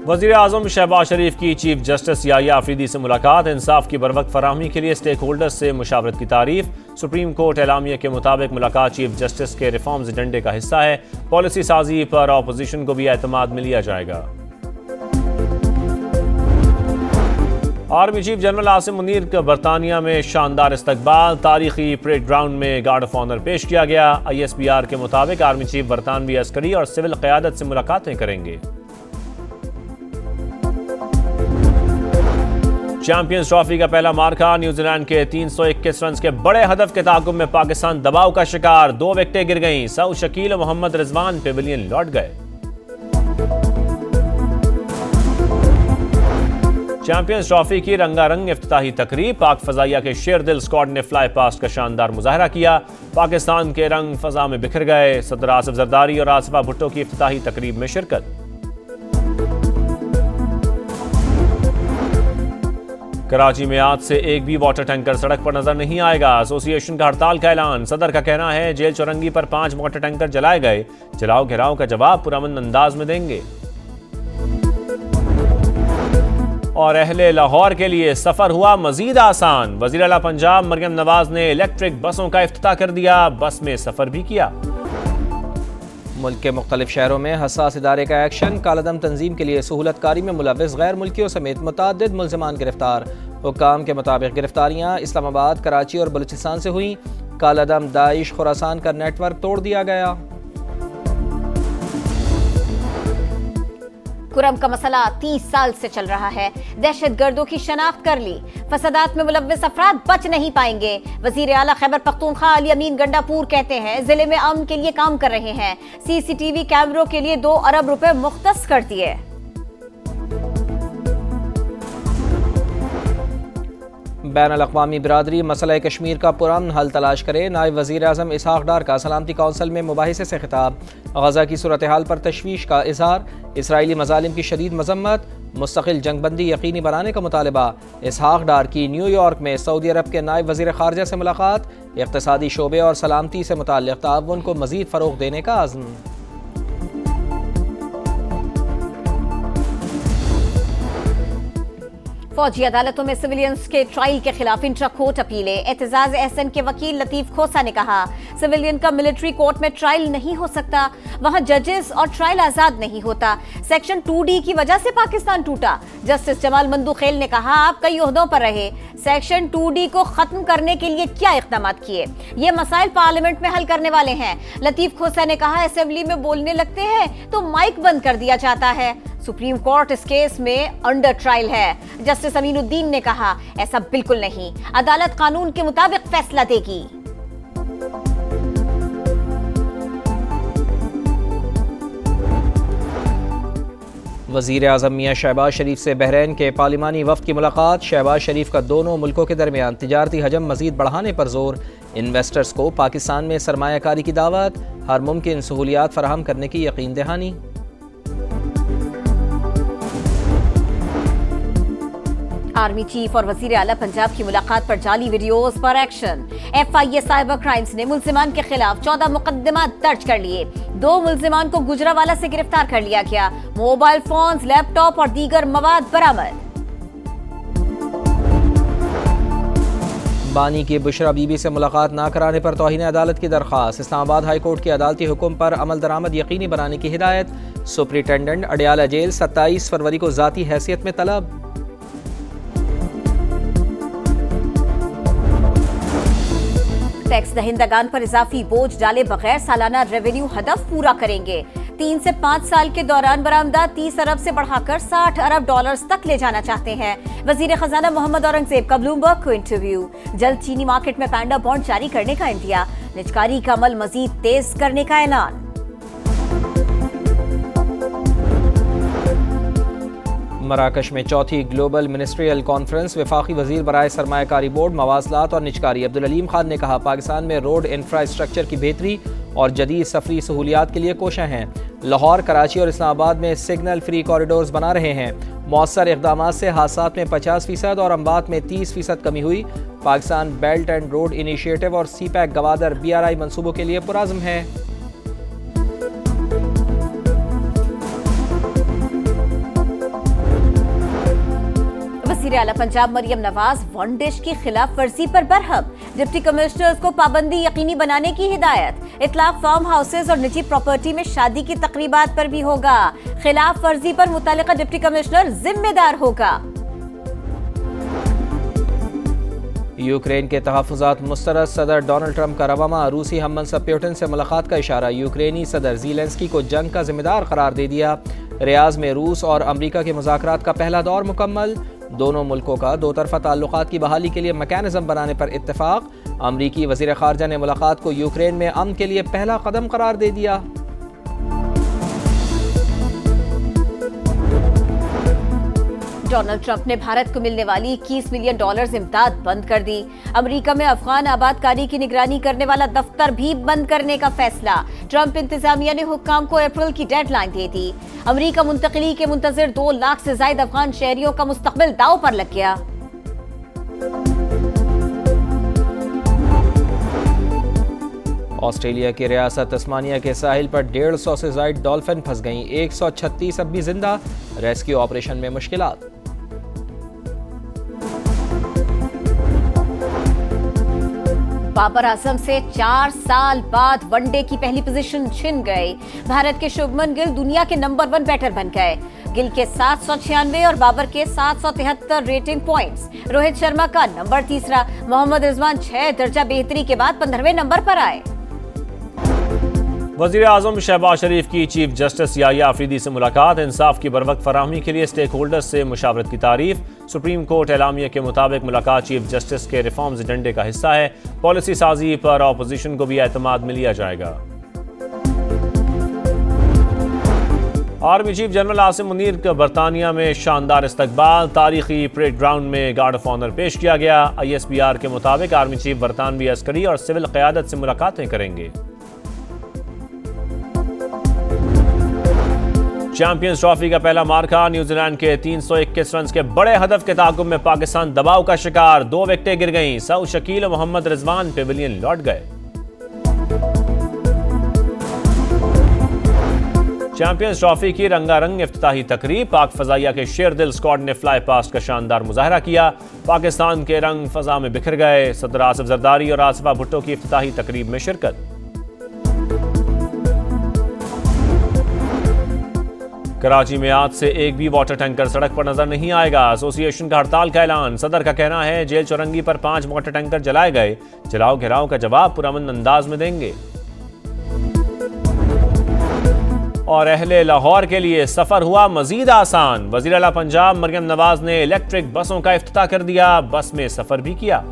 वज़ीर आज़म शहबाज शरीफ की chief justice Yahya Afridi से मुलाकात। इंसाफ की बरवक्त फराहमी के लिए स्टेक होल्डर्स से मुशावरत की तारीफ। सुप्रीम कोर्ट एलामिया के मुताबिक मुलाकात चीफ जस्टिस के रिफॉर्म्स एजेंडे का हिस्सा है। पॉलिसी साजी पर अपोजिशन को भी एतमाद में लिया जाएगा। Army chief general Asim Munir का बरतानिया में शानदार इस्तकबाल। तारीखी परेड ग्राउंड में गार्ड ऑफ ऑनर पेश किया गया। ISPR के मुताबिक आर्मी चीफ बरतानवी अस्करी और सिविल क़यादत से मुलाकातें करेंगे। चैंपियंस ट्रॉफी का पहला मार्का। न्यूजीलैंड के 321 रन के बड़े हदफ के ताक़ुब में पाकिस्तान दबाव का शिकार। 2 विकेटें गिर गईं। सऊद शकील और मोहम्मद रिजवान पेविलियन लौट गए। चैंपियंस ट्रॉफी की रंगारंग इफ्तिताही तकरीब। पाक फजाइया के शेरदिल स्क्वाड ने फ्लाई पास्ट का शानदार मुजाहरा किया। पाकिस्तान के रंग फजा में बिखर गए। सदर आसिफ जरदारी और आसिफा भुट्टो की इफ्तिताही तकरीब में शिरकत। कराची में आज से एक भी वाटर टैंकर सड़क पर नजर नहीं आएगा। एसोसिएशन का हड़ताल का ऐलान। सदर का कहना है जेल चौरंगी पर 5 वाटर टैंकर जलाए गए। जलाओ घेराव का जवाब पुरअमन अंदाज में देंगे। और अहले लाहौर के लिए सफर हुआ मजीद आसान। वज़ीर आला पंजाब मरियम नवाज ने इलेक्ट्रिक बसों का इफ्तिताह कर दिया। बस में सफर भी किया। मुल्क के मुख्तलिफ शहरों में हसास इदारे का एक्शन। कालादम तंजीम के लिए सहूलतकारी में मुलव्विस गैर मुल्कियों समेत मुतअद्दिद मुल्ज़िमान गिरफ्तार। हुक्काम के मुताबिक गिरफ्तारियाँ इस्लामाबाद, कराची और बलूचिस्तान से हुई। कालादम, दाइश, खुरासान का नेटवर्क तोड़ दिया गया। कुरम का मसला 30 साल से चल रहा है। दहशतगर्दों की शनाख्त कर ली। फसादात में मुलव्विस अफराद बच नहीं पाएंगे। वजीर आला खैबर पख्तूनख्वा अली अमीन गंडापुर कहते हैं जिले में अमन के लिए काम कर रहे हैं। CCTV कैमरों के लिए 2 अरब रुपए मुख्तस कर दिए। बैनुल-अक़वामी बिरादरी मसला कश्मीर का पुरअमन हल तलाश करे। नायब वज़ीर आज़म इसहाक डार का सलामती कौंसिल में मुबाहिसे से खिताब। गज़ा की सूरत हाल पर तशवीश का इजहार। इसराइली मज़ालिम की शदीद मज़म्मत। मुस्तकिल जंगबंदी यकीनी बनाने का मुतालबा। इसहाक डार की न्यूयॉर्क में सऊदी अरब के नायब वज़ीर ख़ारजा से मुलाकात। इक़्तिसादी शोबे और सलामती से मुताल्लिक़ ताउन को मज़ीद फ़रोग़ देने का आज़म। फौजी अदालतों में सिविलियंस के ट्रायल के खिलाफ इंट्रा कोर्ट अपीलें। एतजाज एहसन के वकील लतीफ खोसा ने कहा सिविलियन का मिलिट्री कोर्ट में ट्रायल नहीं हो सकता। वहां जजेस और ट्रायल आजाद नहीं होता। सेक्शन 2D की वजह से पाकिस्तान टूटा। जस्टिस जमाल मंदूखेल ने कहा आप कई ओहदों पर रहे। सेक्शन 2D को खत्म करने के लिए क्या इक़दाम किए? ये मसाइल पार्लियामेंट में हल करने वाले हैं। लतीफ खोसा ने कहा असेंबली में बोलने लगते हैं तो माइक बंद कर दिया जाता है। सुप्रीम कोर्ट इस केस में अंडर ट्रायल है। जस्टिस अमीनुद्दीन ने कहा ऐसा बिल्कुल नहीं, अदालत कानून के मुताबिक फैसला देगी। वज़ीर आज़म मियां शहबाज शरीफ से बहरीन के पार्लिमानी वफ़द की मुलाकात। शहबाज शरीफ का दोनों मुल्कों के दरमियान तिजारती हजम मज़ीद बढ़ाने पर जोर। इन्वेस्टर्स को पाकिस्तान में सरमायाकारी की दावत। हर मुमकिन सहूलियात फराहम करने की यकीन दहानी। आर्मी चीफ और वजीर आला पंजाब की मुलाकात पर जाली वीडियोस पर एक्शन। FIA साइबर क्राइम्स ने मुल्जिमान के खिलाफ 14 मुकदमा दर्ज कर लिए। 2 मुल्जिमान को गुजरावाला से गिरफ्तार कर लिया गया। मोबाइल फोन्स, लैपटॉप और दीगर मवाद बरामद। बानी की बुशरा बीबी से मुलाकात ना कराने पर तौहीन अदालत की दरख्वास्त। इस्लामाबाद हाई कोर्ट के अदालती हुक्म पर अमल दरामद यकीनी बनाने की हिदायत। सुपरिटेंडेंट अडियाला जेल 27 फरवरी को ज़ाती हैसियत में तलब। टैक्स दहिंदगान पर इजाफी बोझ डाले बगैर सालाना रेवेन्यू हदफ पूरा करेंगे। 3 से 5 साल के दौरान बरामदा 30 अरब से बढ़ाकर 60 अरब डॉलर्स तक ले जाना चाहते हैं। वजीर खजाना मोहम्मद औरंगजेब का ब्लूमबर्ग को इंटरव्यू। जल्द चीनी मार्केट में पैंडा बॉन्ड जारी करने का इंडिया। निजकारी का अमल मजीद तेज करने का ऐलान। मराकश में चौथी ग्लोबल मिनिस्ट्रियल कॉन्फ्रेंस। वफाकी वजीर बराए सरमायाकारी बोर्ड, मवासलात और निजकारी अब्दुल अलीम खान ने कहा पाकिस्तान में रोड इंफ्रास्ट्रक्चर की बेहतरी और जदीद सफरी सहूलियात के लिए कोशिशें हैं। लाहौर, कराची और इस्लामाबाद में सिग्नल फ्री कॉरिडोर्स बना रहे हैं। मौसर इक़दामात से हादसात में 50% और अम्बात में 30% कमी हुई। Pakistan belt and road initiative और CPEC गवादर BRI मनसूबों के लिए पुराज़्म है। वज़ीर आला पंजाब मरियम नवाज वनडिश की खिलाफ वर्जी पर बरहम। डिप्टी कमिश्नर्स को पाबंदी यकीनी बनाने की हिदायत। इतलाक फार्म हाउसेज और निजी प्रॉपर्टी में शादी की तकरीबात पर भी होगा। खिलाफ वर्जी पर मुतल्लिका डिप्टी कमिश्नर जिम्मेदार होगा। यूक्रेन के तहफ़्फ़ुज़ात मुस्तरद। सदर डोनाल्ड ट्रंप का रवामा। रूसी हममंसब प्यूटिन से मुलाकात का इशारा। यूक्रेनी सदर ज़ेलेंस्की को जंग का जिम्मेदार करार दे दिया। रियाज़ में रूस और अमरीका के मुज़ाकरात का पहला दौर मुकम्मल। दोनों मुल्कों का दो तरफ़ा ताल्लुक़ात की बहाली के लिए मैकेनिज़्म बनाने पर इत्तेफाक। अमरीकी वज़ीर ख़ारजा ने मुलाकात को यूक्रेन में अमन के लिए पहला कदम करार दे दिया। डोनाल्ड ट्रंप ने भारत को मिलने वाली $21 मिलियन इमदाद बंद कर दी। अमेरिका में अफगान आबादकारी की निगरानी करने वाला दफ्तर भी बंद करने का फैसला। ट्रंप इंतजामिया ने हुक्काम को अप्रैल की डेडलाइन दे दी। अमेरिका मुंतकिली के मुंतजिर 2 लाख से ज्यादा अफगान शहरियों का मुस्तकबिल दांव पर लग गया। ऑस्ट्रेलिया की रियासत तस्मानिया के साहिल पर 150 से ज्यादा डॉल्फिन फंस गईं। 136 अब भी जिंदा। रेस्क्यू ऑपरेशन में मुश्किलात। बाबर आजम से 4 साल बाद वनडे की पहली पोजीशन छिन गई। भारत के शुभमन गिल दुनिया के नंबर 1 बैटर बन गए। गिल के 796 और बाबर के 773 रेटिंग पॉइंट्स। रोहित शर्मा का नंबर 3। मोहम्मद रिजवान 6 दर्जा बेहतरी के बाद 15वें नंबर पर आए। वज़ीर आज़म शहबाज शरीफ की चीफ जस्टिस याहिया अफरीदी से मुलाकात। इंसाफ की बरवक्त फराहमी के लिए स्टेक होल्डर्स से मुशावरत की तारीफ। सुप्रीम कोर्ट एलामिया के मुताबिक मुलाकात चीफ जस्टिस के रिफॉर्म्स एजेंडे का हिस्सा है। पॉलिसी साजी पर अपोजिशन को भी एतमाद में लिया जाएगा। Army chief general Asim Munir का बरतानिया में शानदार इस्तकबाल। तारीखी परेड ग्राउंड में गार्ड ऑफ ऑनर पेश किया गया। ISBR के मुताबिक आर्मी चीफ बरतानवी अस्करी और सिविल क़यादत से मुलाकातें करेंगे। चैंपियंस ट्रॉफी का पहला मार्का। न्यूजीलैंड के 321 रन के बड़े हदफ के ताक़ुब में पाकिस्तान दबाव का शिकार। 2 विकेटें गिर गईं। सऊद शकील और मोहम्मद रिजवान पेविलियन लौट गए। चैंपियंस ट्रॉफी की रंगारंग इफ्तिताही तकरीब। पाक फजाइया के शेरदिल स्क्वाड ने फ्लाई पास्ट का शानदार मुजाहरा किया। पाकिस्तान के रंग फजा में बिखर गए। सदर आसिफ जरदारी और आसिफा भुट्टो की इफ्तिताही तकरीब में शिरकत। कराची में आज से एक भी वाटर टैंकर सड़क पर नजर नहीं आएगा। एसोसिएशन का हड़ताल का ऐलान। सदर का कहना है जेल चौरंगी पर 5 वाटर टैंकर जलाए गए। जलाओ घेराव का जवाब पुरअमन अंदाज में देंगे। और अहले लाहौर के लिए सफर हुआ मजीद आसान। वज़ीर आला पंजाब मरियम नवाज ने इलेक्ट्रिक बसों का इफ्तिताह कर दिया। बस में सफर भी किया।